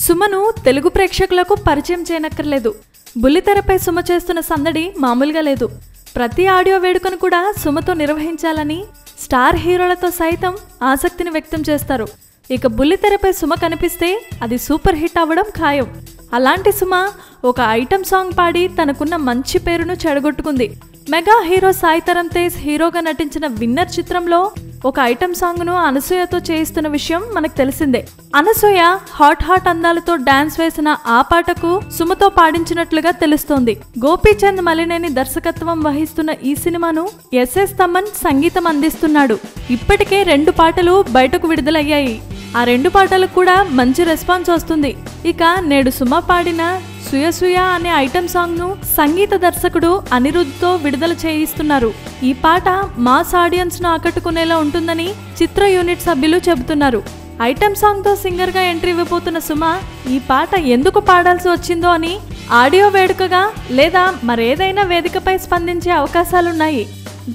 సుమను తెలుగు ప్రేక్షకులకు పరిచయం చేయనక్కర్లేదు. బుల్లితెరపై సుమ చేస్తున్న సందడి మామూలుగా లేదు. ప్రతి ఆడియో వేడుకను కూడా సుమతో నిర్వహించాలని స్టార్ హీరోలతో సైతం ఆసక్తిని వ్యక్తం చేస్తారు. ఇక బుల్లితెరపై సుమ కనిపిస్తే అది సూపర్ హిట్ అవ్వడం ఖాయం. అలాంటి సుమ ఒక ఐటమ్ సాంగ్ పాడి తనకున్న మంచి పేరును చెడగొట్టుకుంది. మెగా హీరో సాయి తరం తేజ్ హీరోగా నటించిన విన్నర్ చిత్రంలో ఒక ఐటమ్ సాంగ్ను అనసూయతో చేయిస్తున్న విషయం మనకు తెలిసిందే. అనసూయ హాట్ అందాలతో డాన్స్ వేసిన ఆ పాటకు సుమతో పాడించినట్లుగా తెలుస్తోంది. గోపీచంద్ మలినేని దర్శకత్వం వహిస్తున్న ఈ సినిమాను ఎస్ఎస్ తమన్ సంగీతం అందిస్తున్నాడు. ఇప్పటికే 2 పాటలు బయటకు విడుదలయ్యాయి. ఆ 2 పాటలకు కూడా మంచి రెస్పాన్స్ వస్తుంది. ఇక నేడు సుమ పాడిన సుయ అనే ఐటమ్ సాంగ్ ను సంగీత దర్శకుడు అనిరుద్ధ్తో విడుదల చేయిస్తున్నారు. ఈ పాట మాస్ ఆడియన్స్ ను ఆకట్టుకునేలా ఉంటుందని చిత్ర యూనిట్ సభ్యులు చెబుతున్నారు. ఐటమ్ సాంగ్ తో సింగర్ గా ఎంట్రీ ఇవ్వబోతున్న సుమ ఈ పాట ఎందుకు పాడాల్సి వచ్చిందో అని ఆడియో వేడుకగా లేదా మరేదైనా వేదికపై స్పందించే అవకాశాలున్నాయి.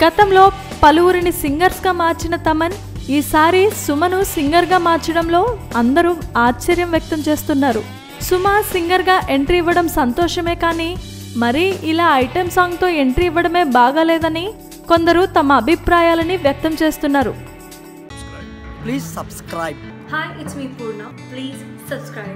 గతంలో పలువురిని సింగర్స్ గా మార్చిన తమన్ ఈసారి సుమను సింగర్ గా మార్చడంలో అందరూ ఆశ్చర్యం వ్యక్తం చేస్తున్నారు. సుమ సింగర్ గా ఎంట్రీ ఇవ్వడం సంతోషమే, కానీ మరి ఇలా ఐటెం సాంగ్ తో ఎంట్రీ ఇవ్వడమే బాగాలేదని కొందరు తమ అభిప్రాయాలని వ్యక్తం చేస్తున్నారు. Please subscribe. Hi, it's me Purna. Please subscribe.